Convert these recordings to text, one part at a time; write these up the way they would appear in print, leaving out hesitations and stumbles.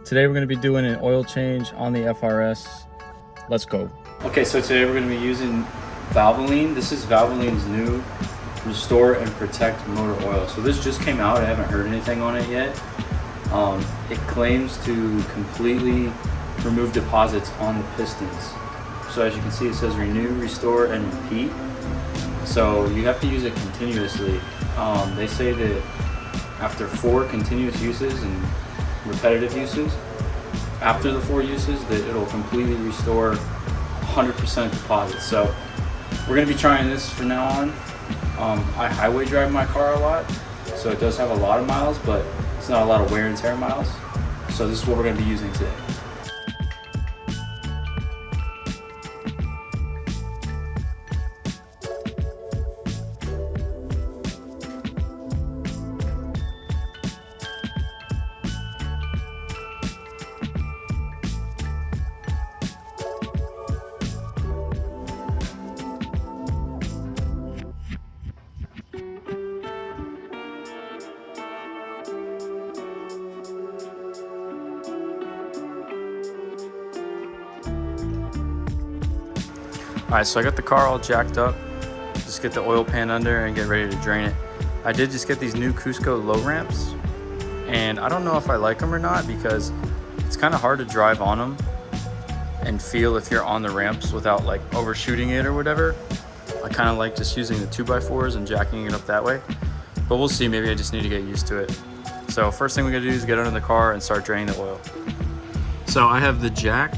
Today we're going to be doing an oil change on the FRS. Let's go. Okay, so today we're going to be using Valvoline. This is Valvoline's new Restore and Protect motor oil. So this just came out. I haven't heard anything on it yet. It claims to completely remove deposits on the pistons. So as you can see, it says renew, restore, and repeat. So you have to use it continuously. They say that after 4 continuous uses and repetitive uses, after the 4 uses, that it'll completely restore 100% deposits. So we're going to be trying this from now on. I highway drive my car a lot, so it does have a lot of miles, but it's not a lot of wear and tear miles. So this is what we're going to be using today. Alright, so I got the car all jacked up. Just get the oil pan under and get ready to drain it. I did just get these new Cusco low ramps, and I don't know if I like them or not because it's kind of hard to drive on them and feel if you're on the ramps without like overshooting it or whatever. I kind of like just using the 2x4s and jacking it up that way, but we'll see. Maybe I just need to get used to it. So first thing we're gonna do is get under the car and start draining the oil. So I have the jack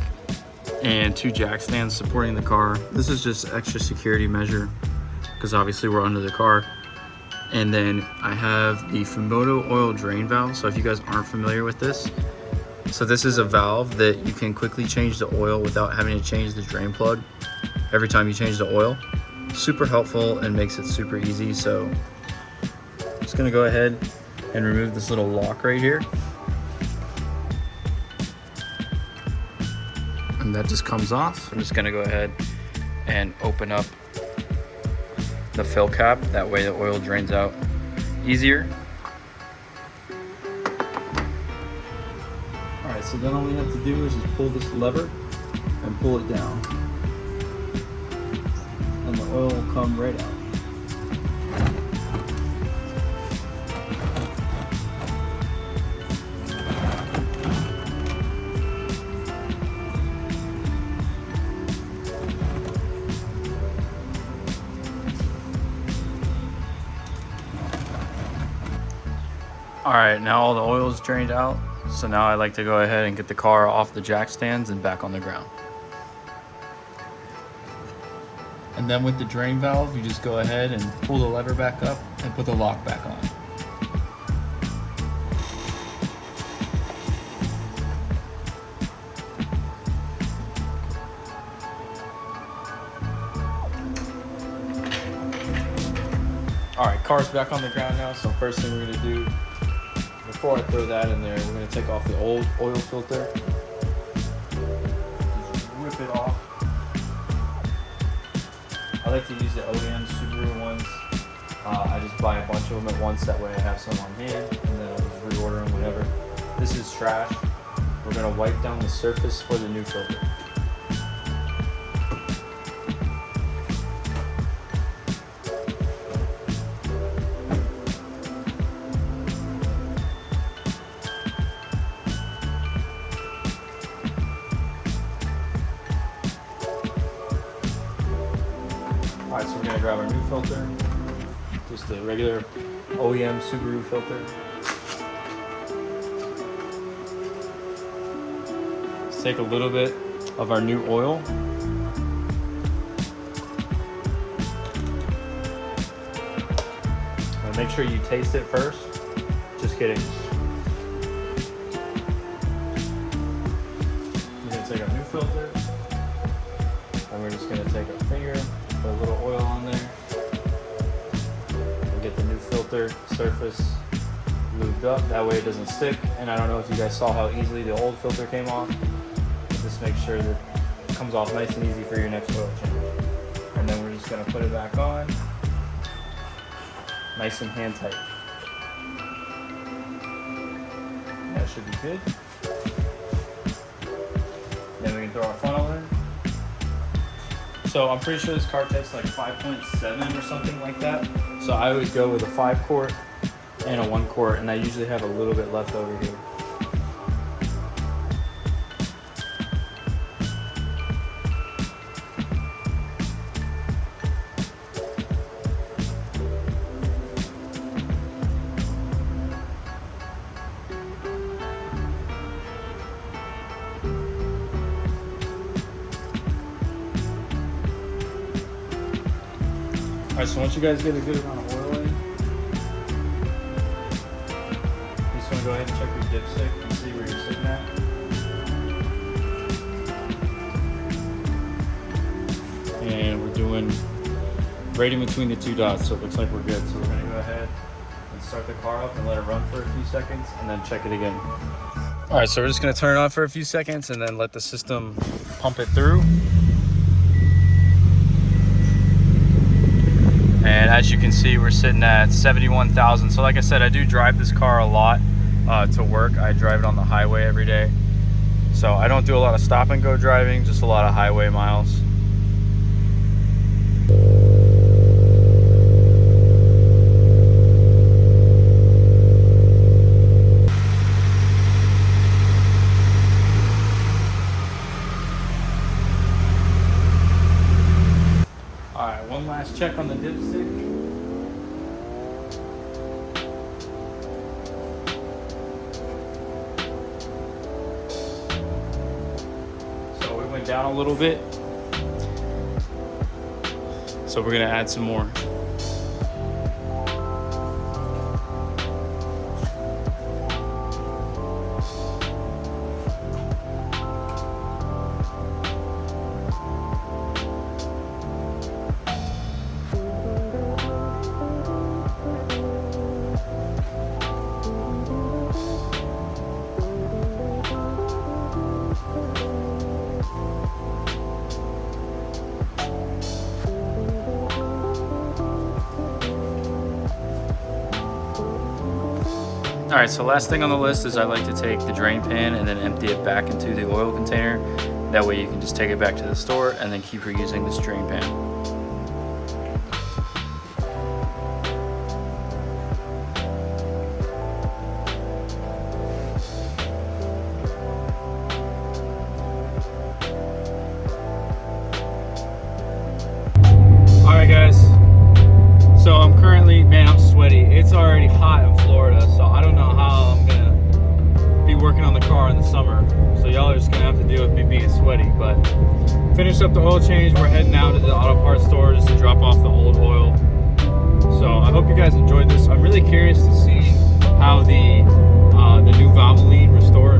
and 2 jack stands supporting the car. This is just extra security measure because obviously we're under the car. And then I have the Fumoto oil drain valve. So if you guys aren't familiar with this, so this is a valve that you can quickly change the oil without having to change the drain plug every time you change the oil. Super helpful and makes it super easy. So I'm just gonna go ahead and remove this little lock right here. And that just comes off. I'm just gonna go ahead and open up the fill cap. That way the oil drains out easier. All right, so then all we have to do is just pull this lever and pull it down. And the oil will come right out. All right, now all the oil is drained out. So now I like to go ahead and get the car off the jack stands and back on the ground. And then with the drain valve, you just go ahead and pull the lever back up and put the lock back on. All right, car's back on the ground now. So first thing we're gonna do, before I throw that in there, we're going to take off the old oil filter. Just rip it off. I like to use the OEM Subaru ones. I just buy a bunch of them at once, that way I have some on hand, and then I'll just reorder them whenever. This is trash. We're going to wipe down the surface for the new filter. Alright, so we're going to grab our new filter, just a regular OEM Subaru filter. Let's take a little bit of our new oil. And make sure you taste it first. Just kidding. We're going to take our new filter, and we're just going to take our finger, put a little oil on there, and get the new filter surface lubed up. That way it doesn't stick. And I don't know if you guys saw how easily the old filter came off. Just make sure that it comes off nice and easy for your next oil change. And then we're just going to put it back on, nice and hand tight. That should be good. throw our funnel in. So I'm pretty sure this car takes like 5.7 or something like that. So I always go with a 5 quart and a 1 quart, and I usually have a little bit left over here. Alright, so once you guys get a good amount of oil in, you just want to go ahead and check your dipstick and see where you're sitting at. And we're doing right in between the 2 dots, so it looks like we're good. So we're going to go ahead and start the car up and let it run for a few seconds and then check it again. Alright, so we're just going to turn it on for a few seconds and then let the system pump it through. And as you can see, we're sitting at 71,000. So like I said, I do drive this car a lot to work. I drive it on the highway every day. So I don't do a lot of stop and go driving, just a lot of highway miles. Alright, one last check on the dipstick. So we went down a little bit. So we're gonna add some more. Alright, so last thing on the list is I like to take the drain pan and then empty it back into the oil container. That way you can just take it back to the store and then keep reusing this drain pan. Alright guys, so I'm currently, man, I'm sweaty. It's already hot in Florida, so I don't know how I'm gonna be working on the car in the summer. So y'all are just gonna have to deal with me being sweaty. But finished up the oil change. We're heading out to the auto parts store just to drop off the old oil. So I hope you guys enjoyed this. I'm really curious to see how the new Valvoline Restore